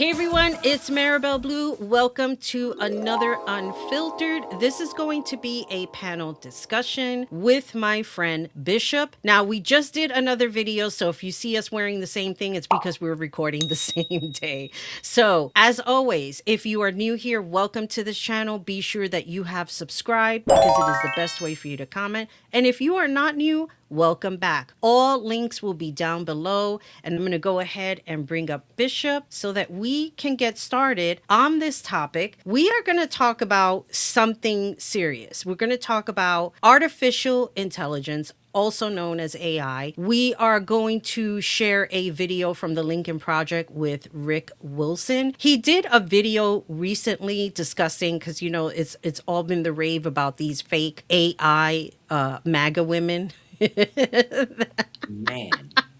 Hey everyone, it's Maribel Blue. Welcome to another Unfiltered. This is going to be a panel discussion with my friend Bishop. Now, we just did another video, so if you see us wearing the same thing, it's because we're recording the same day. So, as always, if you are new here, welcome to this channel. Be sure that you have subscribed because it is the best way for you to comment. And if you are not new, welcome back. All links will be down below, and I'm going to go ahead and bring up Bishop so that we can get started on this topic. We are going to talk about something serious. We're going to talk about artificial intelligence, also known as AI. We are going to share a video from the Lincoln Project with Rick Wilson. He did a video recently discussing, because it's all been the rave about these fake AI MAGA women. Man.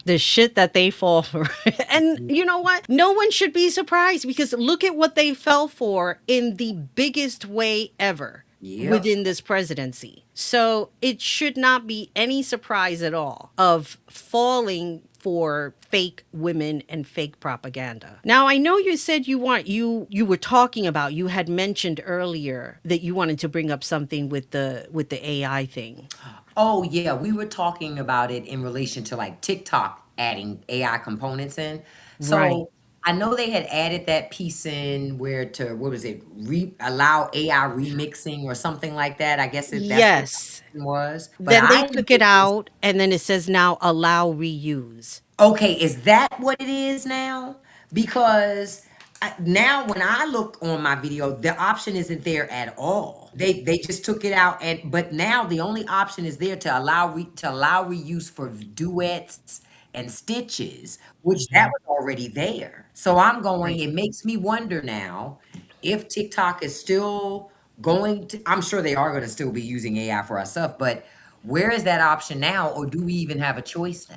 The shit that they fall for. And you know what? No one should be surprised because look at what they fell for in the biggest way ever Yep. within this presidency. So it should not be any surprise at all of falling for fake women and fake propaganda. Now, I know you said you were talking about, you had mentioned earlier that you wanted to bring up something with the AI thing. Oh, yeah. We were talking about it in relation to like TikTok adding AI components in. Right. So I know they had added that piece in where what was it? Allow AI remixing or something like that. I guess that's what Yes. the option was. But Then they I took it noticed, out and then it says now allow reuse. okay, is that what it is now? Because now when I look on my video, the option isn't there at all. They just took it out, but now the only option is there to allow reuse for duets and stitches, which that Mhm. was already there. So I'm going. Right. It makes me wonder now if TikTok is still going to. I'm sure they are going to still be using AI for our stuff, but where is that option now, or do we even have a choice now?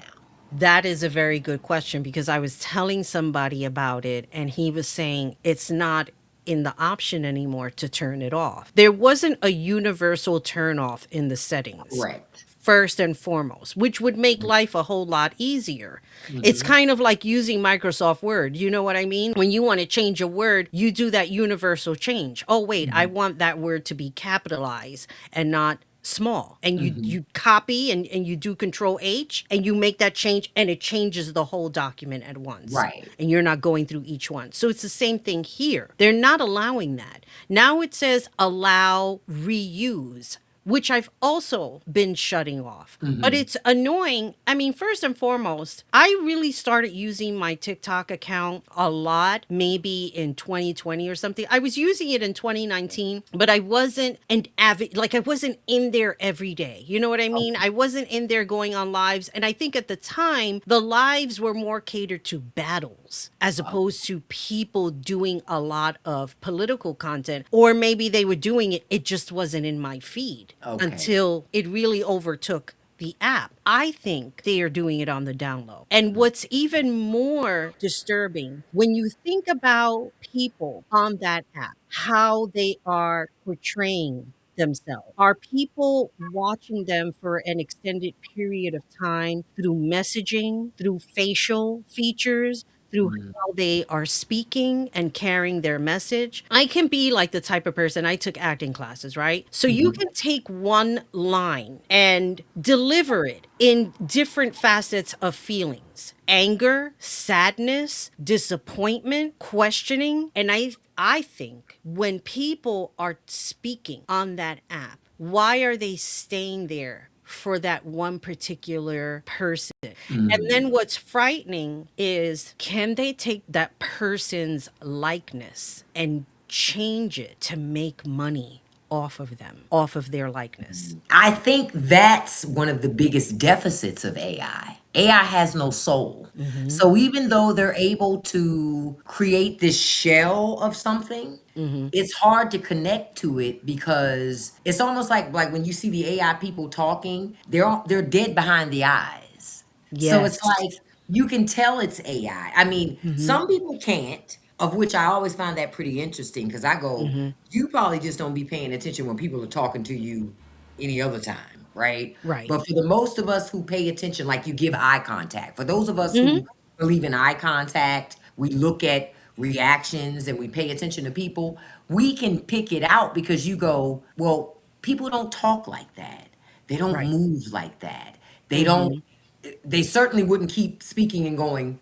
That is a very good question because I was telling somebody about it and he was saying it's not in the option anymore to turn it off. There wasn't a universal turn off in the settings. Correct. First and foremost, which would make life a whole lot easier. It's Mhm. kind of like using Microsoft Word. You know what I mean? When you want to change a word, you do that universal change. Oh, wait, I Mhm. want that word to be capitalized and not small. And you Mhm. you copy and you do control H and you make that change and it changes the whole document at once. Right. And you're not going through each one. So it's the same thing here. They're not allowing that. Now it says allow reuse, which I've also been shutting off. But Mhm. it's annoying. I mean, first and foremost, I really started using my TikTok account a lot, maybe in 2020 or something. I was using it in 2019, but I wasn't an avid, like I wasn't in there every day. You know what I mean? I wasn't in there going on lives. And I think at the time, the lives were more catered to battles as Oh, opposed to people doing a lot of political content. Or maybe they were doing it, it just wasn't in my feed okay. until it really overtook the app. I think they are doing it on the down low. And what's even more disturbing, when you think about people on that app, how they are portraying themselves. Are people watching them for an extended period of time through messaging, through facial features, through Mhm. how they are speaking and carrying their message? I can be like the type of person, I took acting classes, right? So you Mhm. can take one line and deliver it in different facets of feelings: anger, sadness, disappointment, questioning. And I think when people are speaking on that app, why are they staying there for that one particular person? And Mm. then what's frightening is, can they take that person's likeness and change it to make money off of them, off of their likeness? I think that's one of the biggest deficits of AI. AI has no soul. Mm-hmm. So even though they're able to create this shell of something, Mm-hmm. it's hard to connect to it because it's almost like when you see the AI people talking, they're dead behind the eyes. So it's Yes. like you can tell it's AI. I mean, Mm-hmm. some people can't, of which I always find that pretty interesting because I go, Mm-hmm. you probably just don't be paying attention when people are talking to you any other time, right? Right. But for the most of us who pay attention, like you give eye contact. For those of us Mm-hmm. who believe in eye contact, we look at reactions and we pay attention to people, we can pick it out because you go, well, people don't talk like that. They don't Right. move like that. They don't, Hmm. they certainly wouldn't keep speaking and going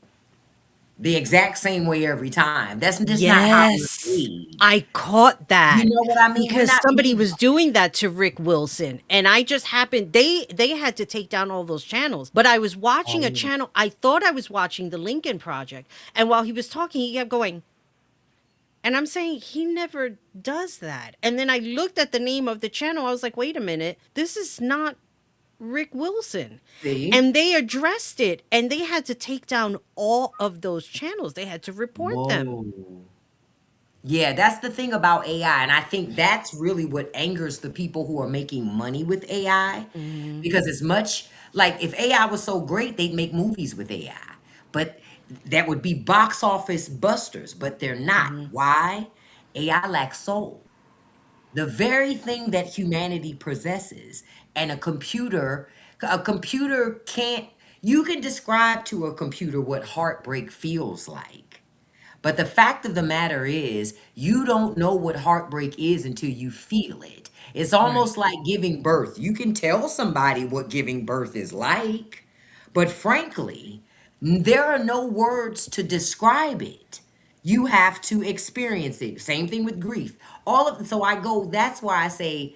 the exact same way every time. That's just not how we're Yes. made. I caught You that know what I mean? We're because not somebody made was like doing that to Rick Wilson and I just happened they had to take down all those channels. But I was watching a oh, channel. I thought I was watching the Lincoln Project and while he was talking he kept going and I'm saying he never does that. And then I looked at the name of the channel. I was like, "Wait a minute. This is not Rick Wilson." see? And they addressed it and they had to take down all of those channels. They had to report them. Whoa. Yeah, that's the thing about AI. And I think that's really what angers the people who are making money with AI. Mhm. Because as much like if AI was so great, they'd make movies with AI. But that would be box office busters, but they're not. Mhm. Why? AI lacks soul. The very thing that humanity possesses. And a computer can't, you can describe to a computer what heartbreak feels like. But the fact of the matter is, you don't know what heartbreak is until you feel it. It's Right. almost like giving birth. You can tell somebody what giving birth is like, but frankly, there are no words to describe it. You have to experience it. Same thing with grief. All of so I go, that's why I say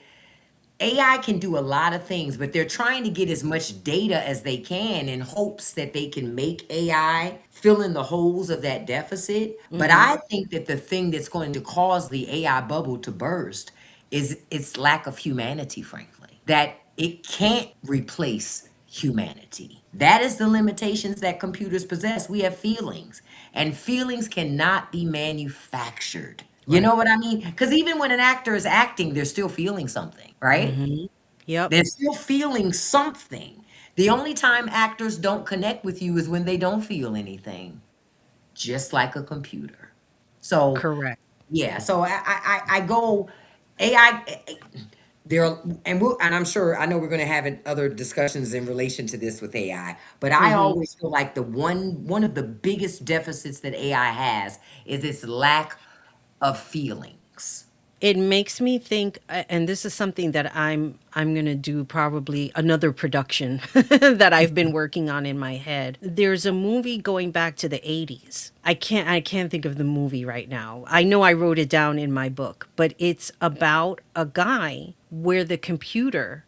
AI can do a lot of things, but they're trying to get as much data as they can in hopes that they can make AI fill in the holes of that deficit. But Mhm. I think that the thing that's going to cause the AI bubble to burst is its lack of humanity, frankly, that it can't replace humanity. That is the limitations that computers possess. We have feelings, and feelings cannot be manufactured. You Right. know what I mean? Because even when an actor is acting, they're still feeling something, right? Mhm. Yep. They're still feeling something. The only time actors don't connect with you is when they don't feel anything, just like a computer. So Correct. yeah, so I go AI. There and I'm sure I know we're going to have other discussions in relation to this with AI, but I Mhm. always feel like the one of the biggest deficits that AI has is its lack of feelings. It makes me think, and this is something that I'm gonna do probably another production that I've been working on in my head. There's a movie going back to the 80s. I can't think of the movie right now. I know I wrote it down in my book, but it's about a guy where the computer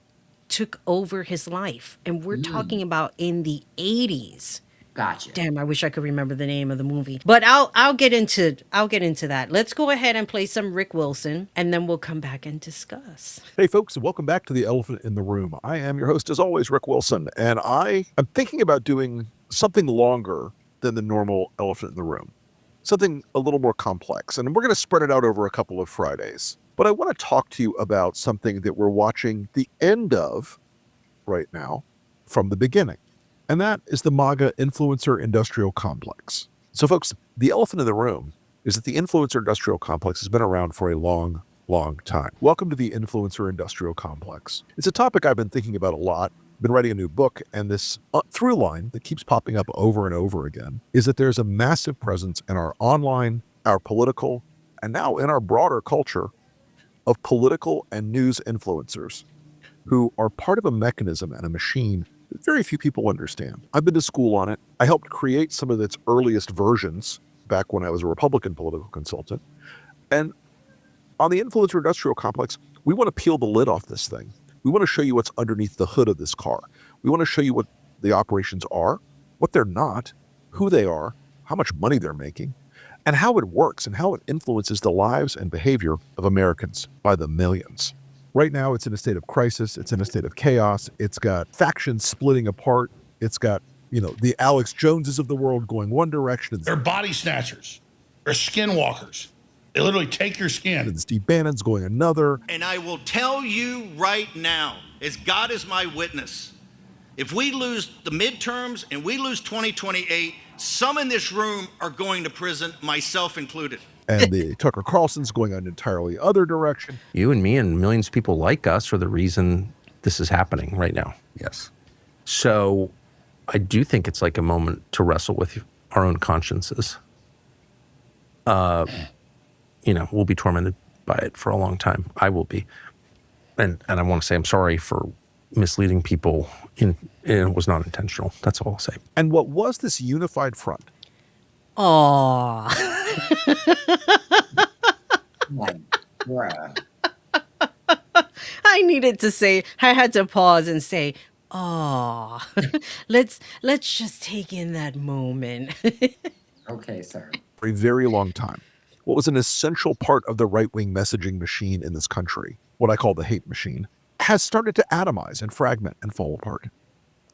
took over his life, and we're Mm, talking about in the 80s. gotcha. Damn, I wish I could remember the name of the movie. But I'll get into that. Let's go ahead and play some Rick Wilson and then we'll come back and discuss. Hey, folks, and welcome back to The Elephant in the Room. I am your host, as always, Rick Wilson, and I am thinking about doing something longer than the normal Elephant in the Room, something a little more complex, and we're going to spread it out over a couple of Fridays. But I want to talk to you about something that we're watching the end of right now from the beginning, and that is the MAGA influencer industrial complex. So, folks, the elephant in the room is that the influencer industrial complex has been around for a long time. Welcome to the influencer industrial complex. It's a topic I've been thinking about a lot. Been writing a new book, and this through line that keeps popping up over and over again is that there's a massive presence in our online, our political, and now in our broader culture of political and news influencers who are part of a mechanism and a machine that very few people understand. I've been to school on it. I helped create some of its earliest versions back when I was a Republican political consultant. And on the influencer industrial complex, we want to peel the lid off this thing. We want to show you what's underneath the hood of this car. We want to show you what the operations are, what they're not, who they are, how much money they're making, and how it works and how it influences the lives and behavior of Americans by the millions. Right now, it's in a state of crisis. It's in a state of chaos. It's got factions splitting apart. It's got, the Alex Joneses of the world going one direction. They're body snatchers. They're skinwalkers. They literally take your skin. And Steve Bannon's going another. And I will tell you right now, as God is my witness, if we lose the midterms and we lose 2028, some in this room are going to prison, myself included. And the Tucker Carlson's going an entirely other direction. You and me and millions of people like us are the reason this is happening right now. Yes. So I do think it's like a moment to wrestle with our own consciences. we'll be tormented by it for a long time. I will be. And I want to say I'm sorry for misleading people. It was not intentional. That's all I'll say. And what was this unified front? Aw. Like, bruh. I needed to say, I had to pause and say, aw. let's just take in that moment. Okay, sir. For a very long time, what was an essential part of the right-wing messaging machine in this country, what I call the hate machine, has started to atomize and fragment and fall apart.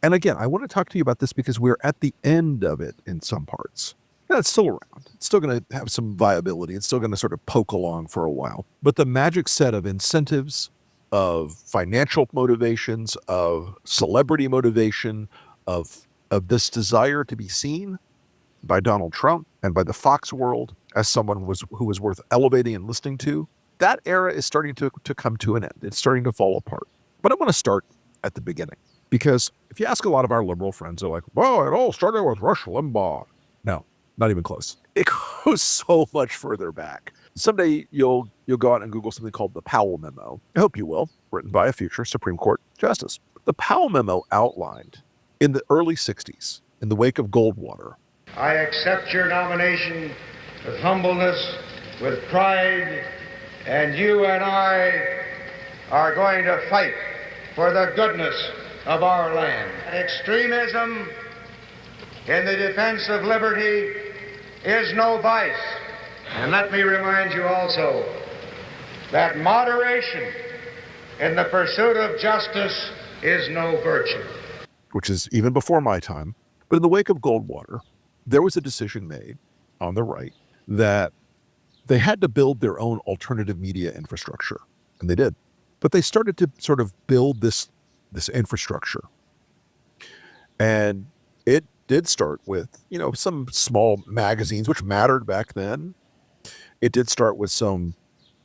And again, I want to talk to you about this because we're at the end of it in some parts. Yeah, it's still around. It's still going to have some viability. It's still going to sort of poke along for a while. But the magic set of incentives, of financial motivations, of celebrity motivation, of this desire to be seen by Donald Trump and by the Fox world as someone who was worth elevating and listening to, that era is starting to come to an end. It's starting to fall apart. But I want to start at the beginning, because if you ask a lot of our liberal friends, they're like, well, it all started with Rush Limbaugh. No, not even close. It goes so much further back. Someday you'll go out and Google something called the Powell Memo. I hope you will, written by a future Supreme Court justice. The Powell Memo outlined in the early 60s, in the wake of Goldwater, I accept your nomination with humbleness, with pride, and you and I are going to fight for the goodness of our land. Extremism in the defense of liberty is no vice. And let me remind you also that moderation in the pursuit of justice is no virtue. which is even before my time. But in the wake of Goldwater, there was a decision made on the right that they had to build their own alternative media infrastructure, and they did. But they started to sort of build this infrastructure, and it did start with some small magazines, which mattered back then. It did start with some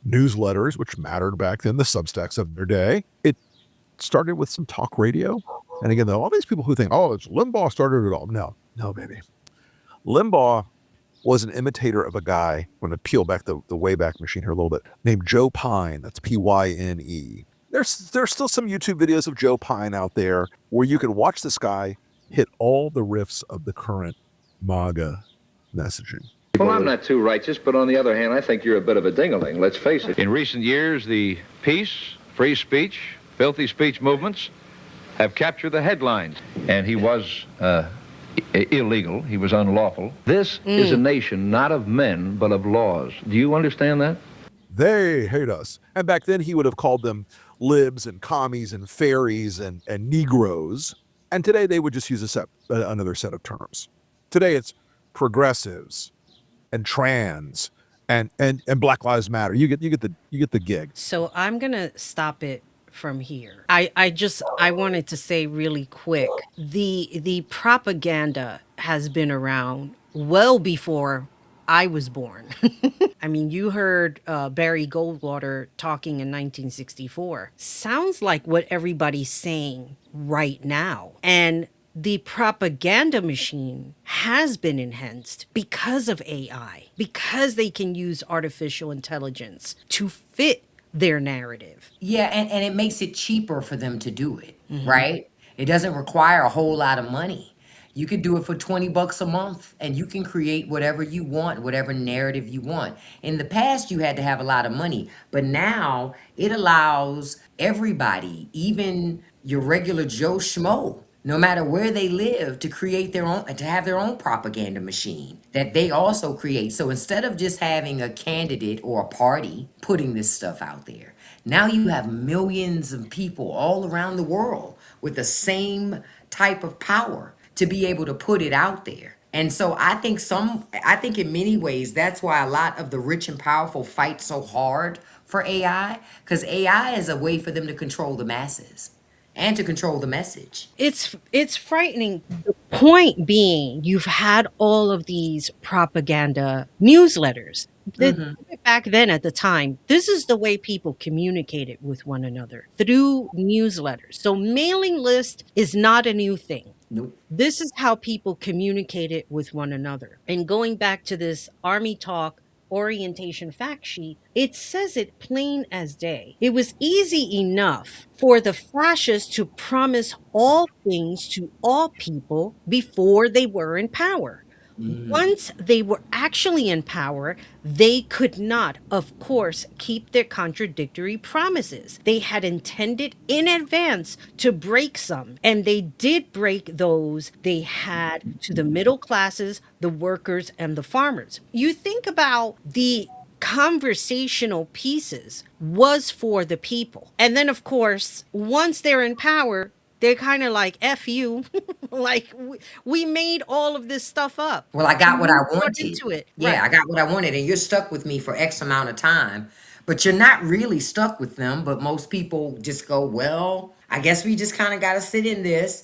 newsletters, which mattered back then, the Substacks of their day. It started with some talk radio, and again, all these people who think, oh, it's Limbaugh started it all. No, baby. Limbaugh was an imitator of a guy, I'm going to peel back the Wayback Machine here a little bit, named Joe Pine. That's Pyne. There's still some YouTube videos of Joe Pine out there where you can watch this guy hit all the riffs of the current MAGA messaging. Well, I'm not too righteous, but on the other hand, I think you're a bit of a ding-a-ling, let's face it. In recent years, the peace, free speech, filthy speech movements have captured the headlines, and he was illegal, he was unlawful. This is a nation not of men, but of laws. Do you understand that? They hate us. And back then he would have called them libs and commies and fairies and Negroes. And today they would just use another set of terms. Today it's progressives and trans and Black Lives Matter. You get the gig. So I'm gonna stop it from here. I wanted to say really quick, the propaganda has been around well before I was born. I mean, you heard Barry Goldwater talking in 1964. Sounds like what everybody's saying right now. And the propaganda machine has been enhanced because of AI, because they can use artificial intelligence to fit their narrative. Yeah, and it makes it cheaper for them to do it, right? It doesn't require a whole lot of money. You could do it for $20 a month and you can create whatever you want, whatever narrative you want. In the past, you had to have a lot of money, but now it allows everybody, even your regular Joe Schmo, no matter where they live, to create their own, to have their own propaganda machine that they also create. So instead of just having a candidate or a party putting this stuff out there, now you have millions of people all around the world with the same type of power to be able to put it out there. And so I think in many ways, that's why a lot of the rich and powerful fight so hard for AI, because AI is a way for them to control the masses and to control the message. It's frightening. The point being, you've had all of these propaganda newsletters. Back then at the time, this is the way people communicated with one another, through newsletters. So mailing list is not a new thing. Nope. This is how people communicated with one another. And going back to this Army Talk orientation fact sheet, it says it plain as day. It was easy enough for the fascists to promise all things to all people before they were in power. Once they were actually in power, they could not, of course, keep their contradictory promises. They had intended in advance to break some, and they did break those they had to the middle classes, the workers, and the farmers. You think about the conversational pieces was for the people. And then, of course, once they're in power, they're kind of like, F you. Like, we made all of this stuff up. Well, I got what I You bought wanted. into it. Yeah, Right. I got what I wanted, and you're stuck with me for X amount of time, but you're not really stuck with them. But most people just go, well, I guess we just kind of got to sit in this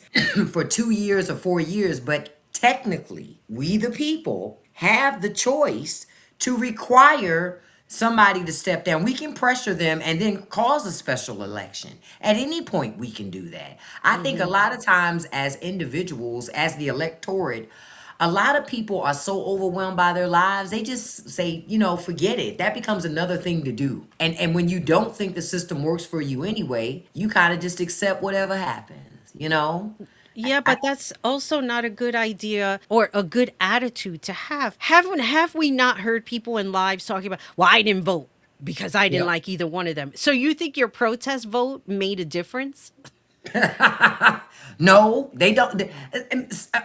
for 2 years or 4 years. But technically, we the people have the choice to require somebody to step down. We can pressure them and then cause a special election. At any point, we can do that. I think a lot of times, as individuals, as the electorate, a lot of people are so overwhelmed by their lives, they just say, forget it. That becomes another thing to do. And when you don't think the system works for you anyway, you kind of just accept whatever happens. Yeah, but that's also not a good idea or a good attitude to have. Have we not heard people in lives talking about, well, I didn't vote because I didn't Yep. like either one of them. So you think your protest vote made a difference? No, they don't.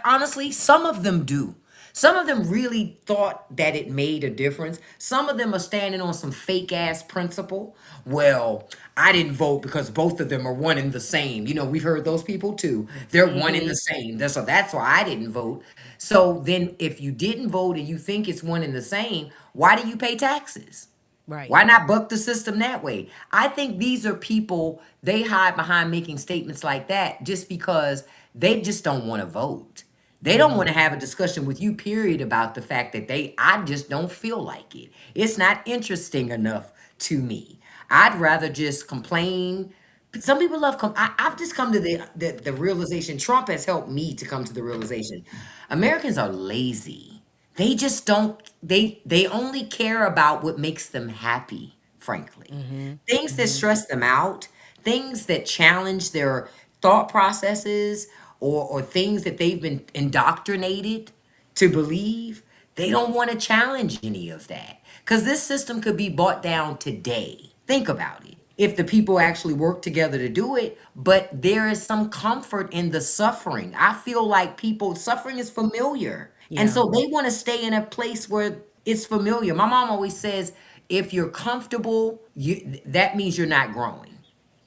Honestly, some of them do. Some of them really thought that it made a difference. Some of them are standing on some fake ass principle. Well, I didn't vote because both of them are one and the same. We've heard those people too. They're one and the same. So that's why I didn't vote. So then if you didn't vote and you think it's one and the same, why do you pay taxes? Right. Why not buck the system that way? I think these are people, they hide behind making statements like that just because they just don't want to vote. They don't want to have a discussion with you, period, about the fact that I just don't feel like it. It's not interesting enough to me. I'd rather just complain. Some people love, I've just come to the realization, Trump has helped me to come to the realization. Americans are lazy. They just don't, they only care about what makes them happy, frankly. Things that stress them out, things that challenge their thought processes, or things that they've been indoctrinated to believe, they don't want to challenge any of that. Because this system could be brought down today. Think about it. If the people actually work together to do it, but there is some comfort in the suffering. I feel like suffering is familiar. And Yeah. so they want to stay in a place where it's familiar. My mom always says, if you're comfortable, that means you're not growing.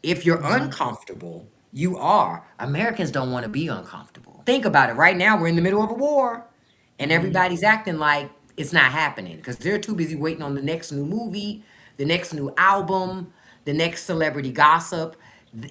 If you're uncomfortable, you are. Americans don't want to be uncomfortable. Think about it. Right now, we're in the middle of a war, and everybody's acting like it's not happening because they're too busy waiting on the next new movie, the next new album, the next celebrity gossip.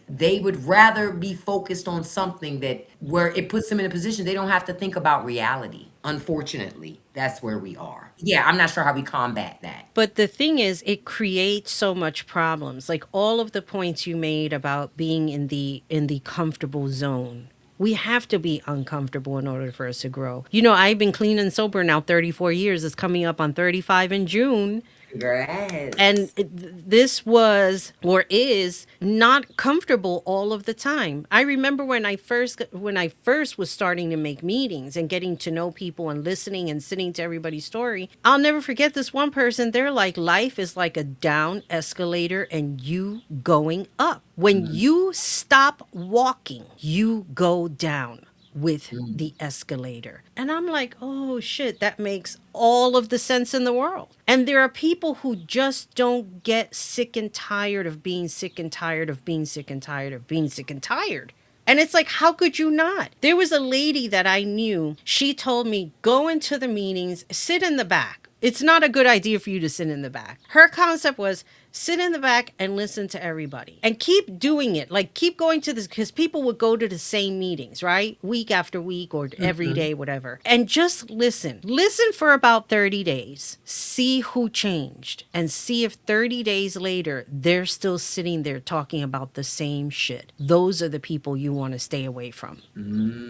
They would rather be focused on something that where it puts them in a position they don't have to think about reality. Unfortunately, that's where we are. Yeah, I'm not sure how we combat that. But the thing is, it creates so much problems. Like all of the points you made about being in the comfortable zone. We have to be uncomfortable in order for us to grow. I've been clean and sober now 34 years. It's coming up on 35 in June. And Congrats. this was or is not comfortable all of the time. I remember when I first was starting to make meetings and getting to know people and listening and sitting to everybody's story. I'll never forget this one person. They're like, life is like a down escalator and you going up. When you stop walking, you go down with the escalator. And I'm like, oh shit, that makes all of the sense in the world. And there are people who just don't get sick and tired of being sick and tired of being sick and tired of being sick and tired. And it's like, how could you not? There was a lady that I knew. She told me, go into the meetings, sit in the back. It's not a good idea for you to sit in the back. Her concept was sit in the back and listen to everybody and keep doing it. Like keep going to this because people would go to the same meetings, right? Week after week or every day, whatever. And just listen. Listen for about 30 days. See who changed and see if 30 days later they're still sitting there talking about the same shit. Those are the people you want to stay away from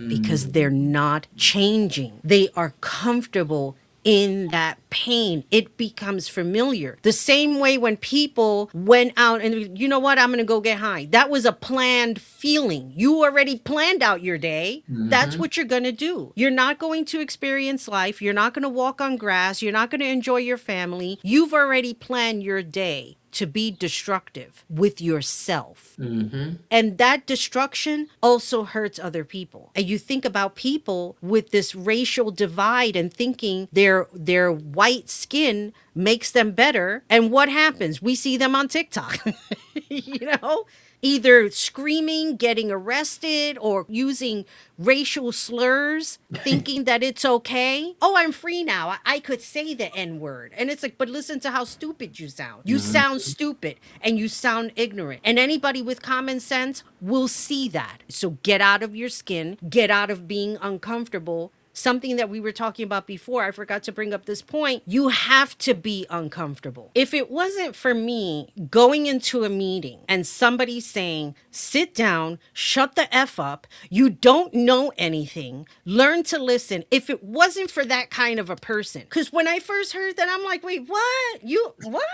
because they're not changing. They are comfortable in that pain. It becomes familiar. The same way when people went out and, you know what, I'm going to go get high. That was a planned feeling. You already planned out your day. That's what you're going to do. You're not going to experience life. You're not going to walk on grass. You're not going to enjoy your family. You've already planned your day to be destructive with yourself. And that destruction also hurts other people. And you think about people with this racial divide and thinking their white skin makes them better. And what happens? We see them on TikTok, you know? Either screaming, getting arrested, or using racial slurs, thinking that it's okay. Oh, I'm free now. I could say the N word. And it's like, but listen to how stupid you sound. You sound stupid and you sound ignorant. And anybody with common sense will see that. So get out of your skin, get out of being uncomfortable. Something that we were talking about before, I forgot to bring up this point. You have to be uncomfortable. If it wasn't for me going into a meeting and somebody saying, sit down, shut the F up, you don't know anything, learn to listen. If it wasn't for that kind of a person, because when I first heard that, I'm like, wait, what? What?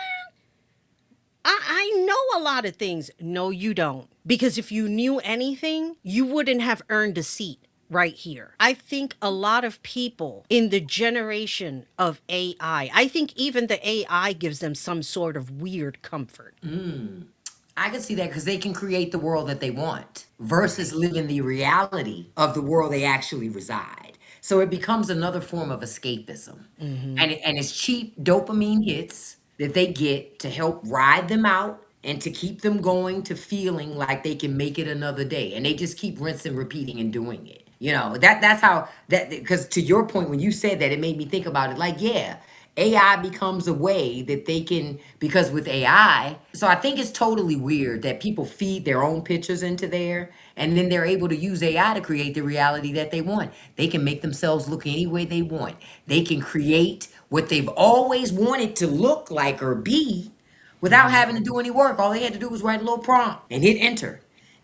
I know a lot of things. No, you don't. Because if you knew anything, you wouldn't have earned a seat right here. I think a lot of people in the generation of AI, I think even the AI gives them some sort of weird comfort. I can see that because they can create the world that they want versus living the reality of the world they actually reside. So it becomes another form of escapism. And it's cheap dopamine hits that they get to help ride them out and to keep them going to feeling like they can make it another day. And they just keep rinsing, repeating, and doing it. You know, that's how that, because to your point, when you said that, it made me think about it like, yeah, AI becomes a way that they can, because with AI, so I think it's totally weird that people feed their own pictures into there and then they're able to use AI to create the reality that they want. They can make themselves look any way they want. They can create what they've always wanted to look like or be without having to do any work. All they had to do was write a little prompt and hit enter.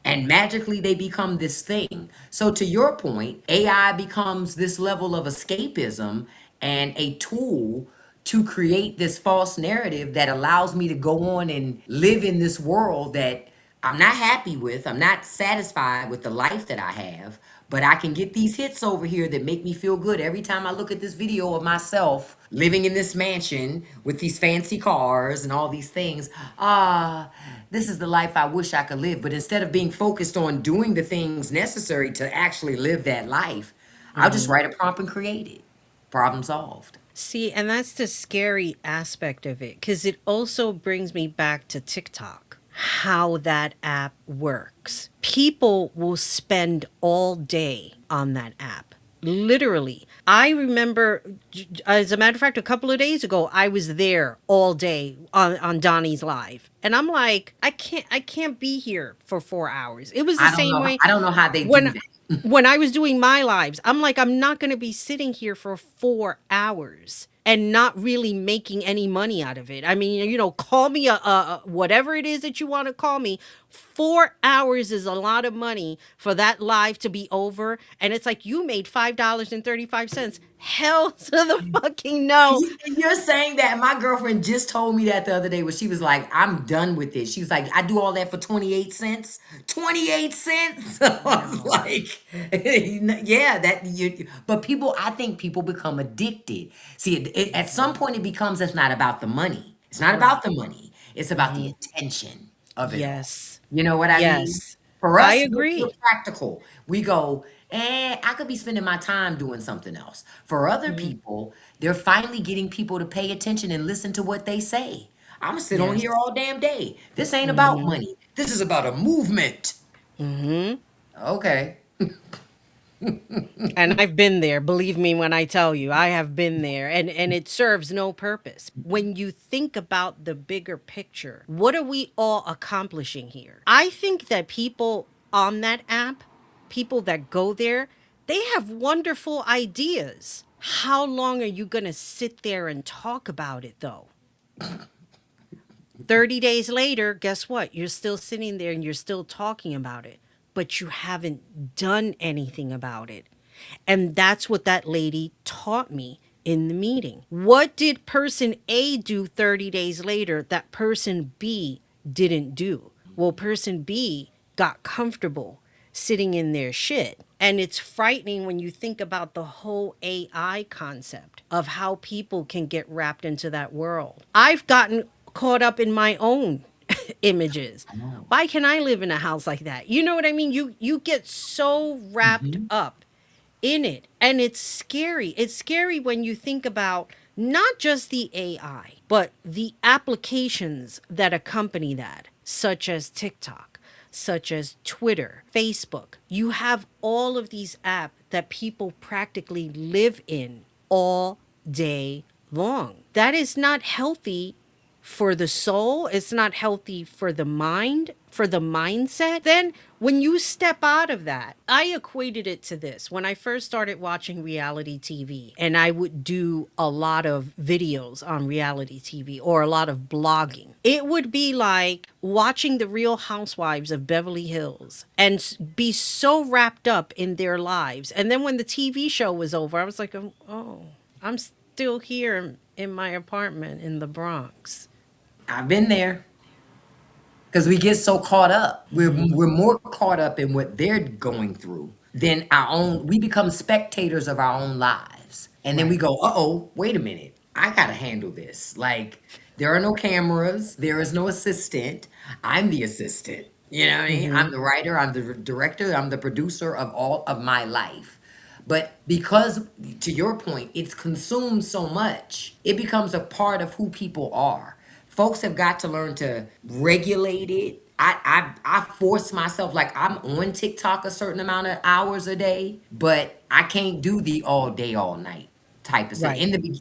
And magically they become this thing. So to your point, AI becomes this level of escapism and a tool to create this false narrative that allows me to go on and live in this world that I'm not happy with. I'm not satisfied with the life that I have, but I can get these hits over here that make me feel good every time I look at this video of myself living in this mansion with these fancy cars and all these things. This is the life I wish I could live. But instead of being focused on doing the things necessary to actually live that life, I'll just write a prompt and create it. Problem solved. See, and that's the scary aspect of it, because it also brings me back to TikTok, how that app works. People will spend all day on that app. Literally. I remember, as a matter of fact, a couple of days ago, I was there all day on Donnie's live. And I'm like, I can't be here for 4 hours. It was the same way. I don't know how they do when that. when I was doing my lives, I'm like, I'm not going to be sitting here for 4 hours and not really making any money out of it. I mean, you know, call me a whatever it is that you want to call me. 4 hours is a lot of money for that live to be over. And it's like, you made $5.35. Hell to the fucking no. You're saying that. My girlfriend just told me that the other day where she was like, I'm done with it. She was like, I do all that for 28 cents. 28 cents? I was like, yeah, but people, I think people become addicted. See, at some point it becomes, it's not about the money. It's not about the money. It's about the attention of it. Yes. You know what I mean? Yes. For us, I we're agree. practical. We go, I could be spending my time doing something else. For other people, they're finally getting people to pay attention and listen to what they say. I'm gonna sit on Yes. here all damn day. This ain't about money. This is about a movement. Okay. And I've been there, believe me when I tell you, I have been there, and it serves no purpose. When you think about the bigger picture, what are we all accomplishing here? I think that people on that app, people that go there, they have wonderful ideas. How long are you going to sit there and talk about it though? 30 days later, guess what? You're still sitting there and you're still talking about it, but you haven't done anything about it. And that's what that lady taught me in the meeting? What did person A do 30 days later that person B didn't do? Well, person B got comfortable sitting in their shit. And it's frightening when you think about the whole AI concept of how people can get wrapped into that world. I've gotten caught up in my own images. Why can I live in a house like that? You know what I mean? You get so wrapped up in it. And it's scary. It's scary when you think about not just the AI, but the applications that accompany that, such as TikTok, such as Twitter, Facebook. You have all of these apps that people practically live in all day long. That is not healthy for the soul, it's not healthy for the mind, for the mindset. Then when you step out of that, I equated it to this. When I first started watching reality TV, and I would do a lot of videos on reality TV or a lot of blogging, it would be like watching the Real Housewives of Beverly Hills and be so wrapped up in their lives. And then when the TV show was over, I was like, oh, I'm still here in my apartment in the Bronx. I've been there. Because we get so caught up. We're more caught up in what they're going through than our own. We become spectators of our own lives. And then we go, uh-oh, wait a minute. I got to handle this. Like, there are no cameras. There is no assistant. I'm the assistant. You know what I mean? I'm the writer. I'm the director. I'm the producer of all of my life. But because, to your point, it's consumed so much, it becomes a part of who people are. Folks have got to learn to regulate it. I force myself, like I'm on TikTok a certain amount of hours a day, but I can't do the all day, all night type of thing. Right. In the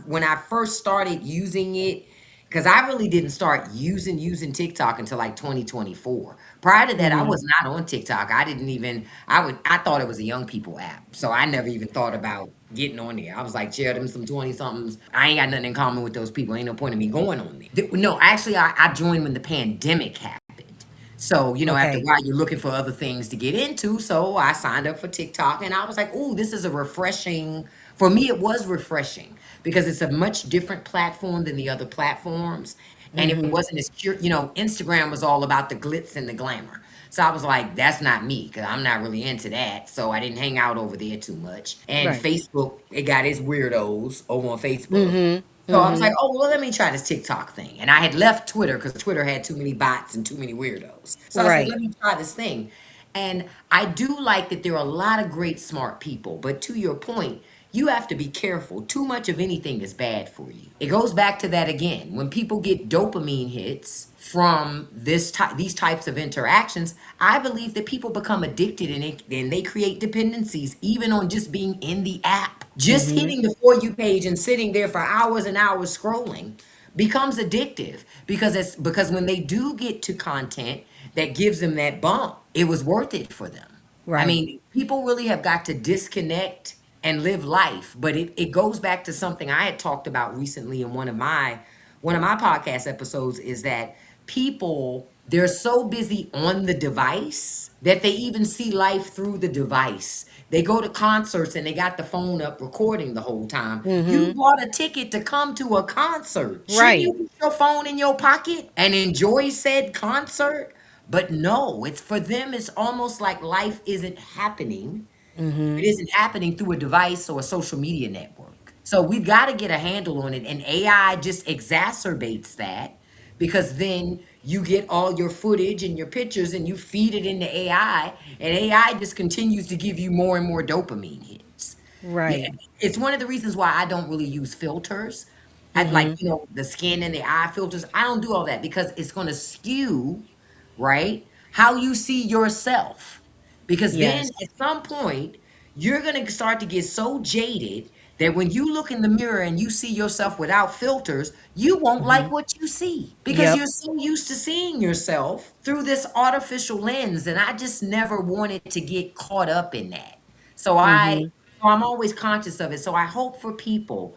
when I first started using it, because I really didn't start using TikTok until like 2024. Prior to that, I was not on TikTok. I didn't even I thought it was a young people app. So I never even thought about getting on there. I was like, share them some 20 somethings. I ain't got nothing in common with those people. Ain't no point in me going on there. No, actually I joined when the pandemic happened. So, after a Okay. while, you're looking for other things to get into. So I signed up for TikTok and I was like, ooh, this is a refreshing, for me, it was refreshing because it's a much different platform than the other platforms. And it wasn't as pure, Instagram was all about the glitz and the glamour. So I was like, that's not me because I'm not really into that. So I didn't hang out over there too much. And Right. Facebook, it got its weirdos over on Facebook. So I was like, oh, well, let me try this TikTok thing. And I had left Twitter because Twitter had too many bots and too many weirdos. So I said, Right. let me try this thing. And I do like that there are a lot of great, smart people. But to your point, you have to be careful. Too much of anything is bad for you. It goes back to that again. When people get dopamine hits from these types of interactions, I believe that people become addicted and they create dependencies even on just being in the app. Just hitting the For You page and sitting there for hours and hours scrolling becomes addictive because when they do get to content that gives them that bump, it was worth it for them. I Right. mean, people really have got to disconnect and live life. But it goes back to something I had talked about recently in one of my podcast episodes is that people they're so busy on the device that they even see life through the device. They go to concerts and they got the phone up recording the whole time. You bought a ticket to come to a concert. Shouldn't you Right. put your phone in your pocket and enjoy said concert? But no, it's for them, it's almost like life isn't happening. It isn't happening through a device or a social media network. So we've got to get a handle on it. And AI just exacerbates that because then you get all your footage and your pictures and you feed it into AI, and AI just continues to give you more and more dopamine hits. Yeah, Right. it's one of the reasons why I don't really use filters. I'd like, the skin and the eye filters. I don't do all that because it's going to skew, right? How you see yourself. Because then Yes. at some point, you're going to start to get so jaded that when you look in the mirror and you see yourself without filters, you won't like what you see because Yep. you're so used to seeing yourself through this artificial lens. And I just never wanted to get caught up in that. So I'm always conscious of it. So I hope for people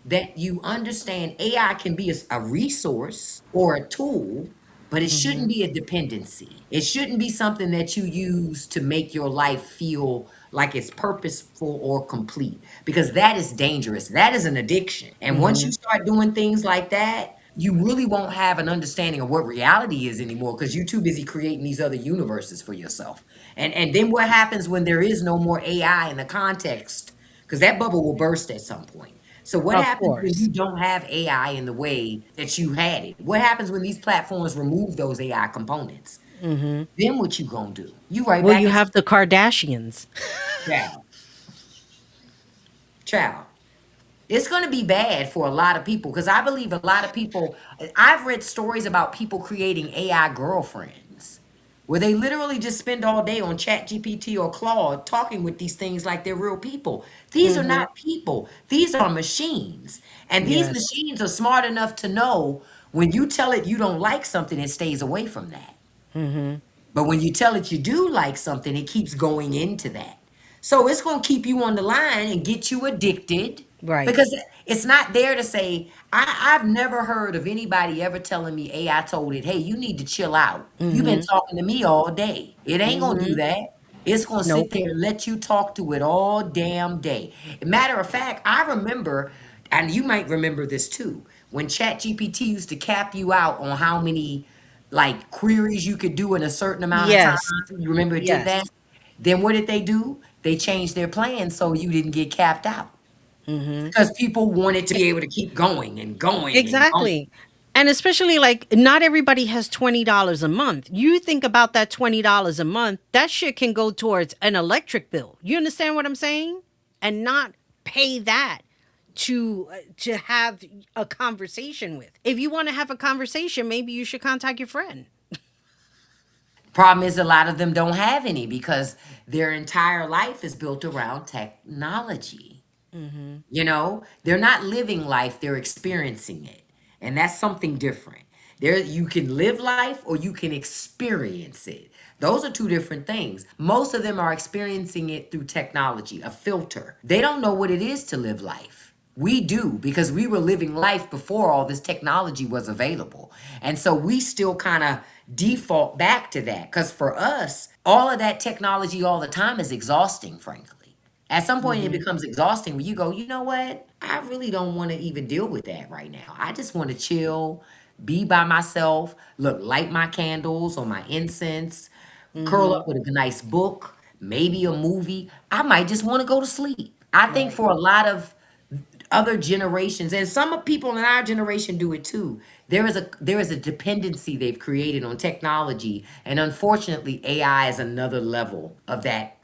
that you understand AI can be a resource or a tool, but it shouldn't be a dependency. It shouldn't be something that you use to make your life feel like it's purposeful or complete, because that is dangerous. That is an addiction. And once you start doing things like that, you really won't have an understanding of what reality is anymore, because you're too busy creating these other universes for yourself. And then what happens when there is no more AI in the context? Because that bubble will burst at some point. So what Of happens when course. you don't have AI in the way that you had it? What happens when these platforms remove those AI components? Then what you gonna do? You right Well, back you into have the Kardashians. child. Child. It's going to be bad for a lot of people, because I believe a lot of people. I've read stories about people creating AI girlfriends where they literally just spend all day on Chat GPT or Claude talking with these things like they're real people. These are not people, these are machines. And these Yes. machines are smart enough to know when you tell it you don't like something, it stays away from that. But when you tell it you do like something, it keeps going into that. So it's going to keep you on the line and get you addicted, Right. because it's not there to say, I've never heard of anybody ever telling me, hey, I told it, hey, you need to chill out. You've been talking to me all day. It ain't going to do that. It's going to sit Nope. there and let you talk to it all damn day. Matter of fact, I remember, and you might remember this too, when ChatGPT used to cap you out on how many like queries you could do in a certain amount of time. Yes. You remember it did that? Yes. Then what did they do? They changed their plan so you didn't get capped out. Because people wanted to be able to keep going and going and going. Exactly. And especially like not everybody has $20 a month. You think about that $20 a month, that shit can go towards an electric bill. You understand what I'm saying? And not pay that to have a conversation with. If you want to have a conversation, maybe you should contact your friend. Problem is, a lot of them don't have any because their entire life is built around technology. You know, they're not living life, they're experiencing it. And that's something different. There you can live life or you can experience it. Those are two different things. Most of them are experiencing it through technology, a filter. They don't know what it is to live life. We do, because we were living life before all this technology was available. And so we still kind of default back to that, because for us, all of that technology all the time is exhausting, frankly. At some point, it becomes exhausting where you go, you know what? I really don't want to even deal with that right now. I just want to chill, be by myself, look, light my candles or my incense, curl up with a nice book, maybe a movie. I might just want to go to sleep. I think Right. for a lot of other generations, and some of people in our generation do it too, there is a dependency they've created on technology, and unfortunately AI is another level of that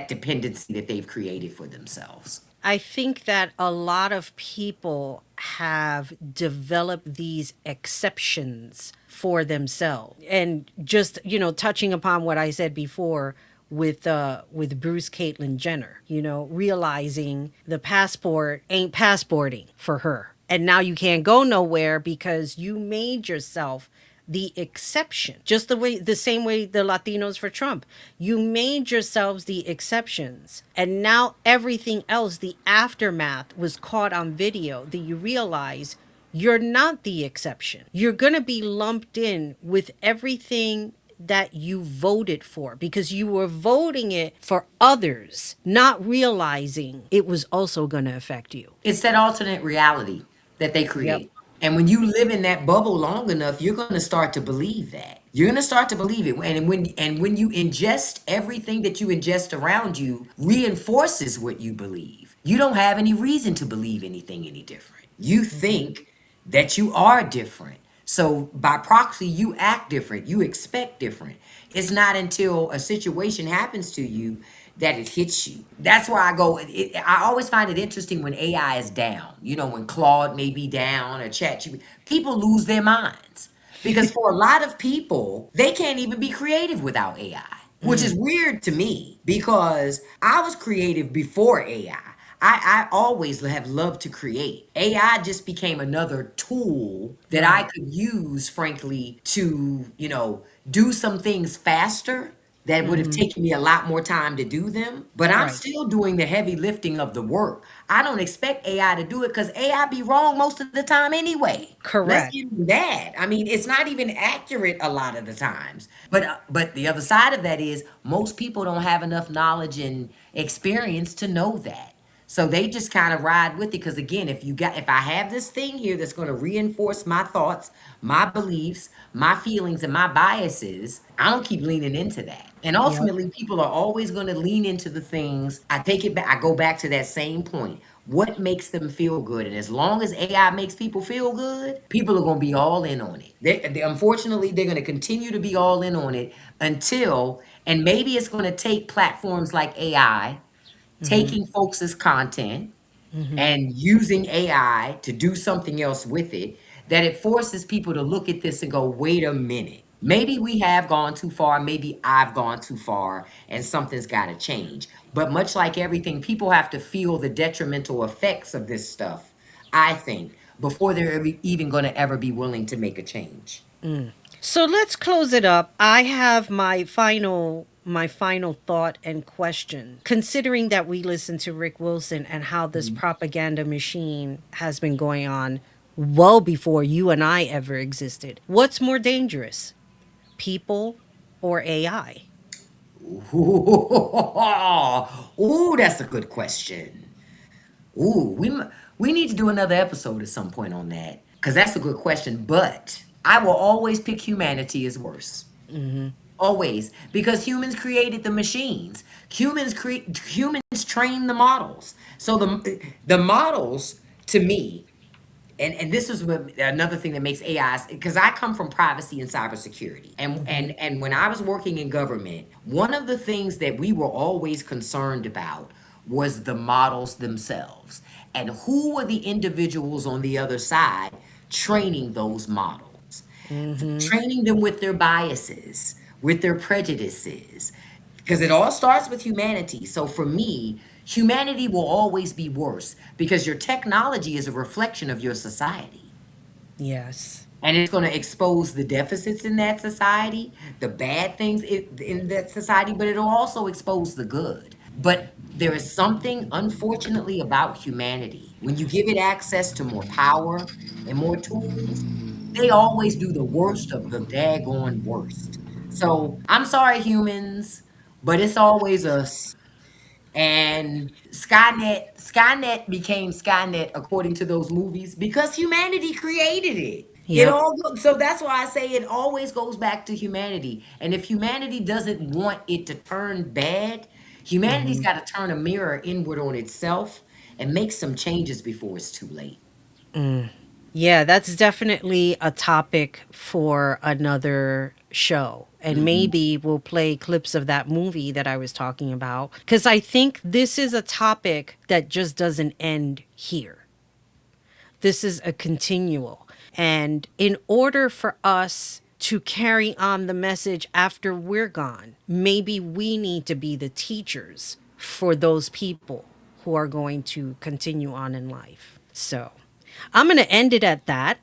dependency that they've created for themselves. I think that a lot of people have developed these exceptions for themselves. And just, touching upon what I said before with Bruce Caitlyn Jenner, realizing the passport ain't passporting for her. And now you can't go nowhere because you made yourself the exception. Just the same way the Latinos for Trump. You made yourselves the exceptions. And now everything else, the aftermath was caught on video, that you realize you're not the exception. You're going to be lumped in with everything that you voted for, because you were voting it for others, not realizing it was also going to affect you. It's that alternate reality that they Yep. create. And when you live in that bubble long enough, you're going to start to believe that. You're going to start to believe it. And when you ingest, everything that you ingest around you reinforces what you believe. You don't have any reason to believe anything any different. You think that you are different. So by proxy, you act different, you expect different. It's not until a situation happens to you that it hits you. That's why I always find it interesting when AI is down. When Claude may be down or ChatGPT, people lose their minds. Because for a lot of people, they can't even be creative without AI, which is weird to me, because I was creative before AI. I always have loved to create. AI just became another tool that I Right. could use, frankly, to, do some things faster that would have taken me a lot more time to do them, but I'm Right. still doing the heavy lifting of the work. I don't expect AI to do it because AI be wrong most of the time anyway. Let's Correct. give you that. I mean, it's not even accurate a lot of the times. But the other side of that is most people don't have enough knowledge and experience to know that. So they just kind of ride with it because again, if I have this thing here that's going to reinforce my thoughts, my beliefs, my feelings, and my biases, I don't keep leaning into that. And Yep. ultimately, people are always going to lean into the things. I take it back. I go back to that same point. What makes them feel good? And as long as AI makes people feel good, people are going to be all in on it. Unfortunately, they're going to continue to be all in on it until, and maybe it's going to take platforms like AI taking folks' content and using AI to do something else with it, that it forces people to look at this and go, wait a minute. Maybe we have gone too far. Maybe I've gone too far and something's got to change. But much like everything, people have to feel the detrimental effects of this stuff, I think, before they're even going to ever be willing to make a change. So let's close it up. I have my final thought and question. Considering that we listened to Rick Wilson and how this propaganda machine has been going on well before you and I ever existed, what's more dangerous, people or AI? Ooh, that's a good question. Ooh, we need to do another episode at some point on that because that's a good question. But I will always pick humanity as worse. Always, because humans created the machines. Humans train the models. So the models to me, and this is another thing that makes AI, because I come from privacy and cybersecurity, and when I was working in government, one of the things that we were always concerned about was the models themselves and who were the individuals on the other side training those models, training them with their biases, with their prejudices, because it all starts with humanity. So for me, humanity will always be worse because your technology is a reflection of your society. Yes. And it's going to expose the deficits in that society, the bad things in that society, but it'll also expose the good. But there is something, unfortunately, about humanity. When you give it access to more power and more tools, they always do the worst of the daggone worst. So I'm sorry, humans, but it's always us. And Skynet became Skynet according to those movies because humanity created it. Yep. So that's why I say it always goes back to humanity. And if humanity doesn't want it to turn bad, humanity's got to turn a mirror inward on itself and make some changes before it's too late. Yeah, that's definitely a topic for another show. And maybe we'll play clips of that movie that I was talking about. Because I think this is a topic that just doesn't end here. This is a continual. And in order for us to carry on the message after we're gone, maybe we need to be the teachers for those people who are going to continue on in life. So I'm going to end it at that.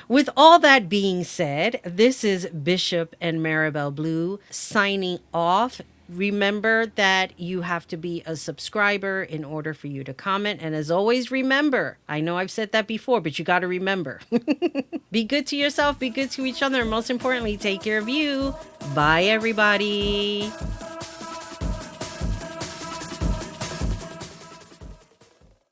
With all that being said, this is Bishop and Maribel Blue signing off. Remember that you have to be a subscriber in order for you to comment. And as always, remember, I know I've said that before, but you got to remember. Be good to yourself, be good to each other, and most importantly, take care of you. Bye, everybody.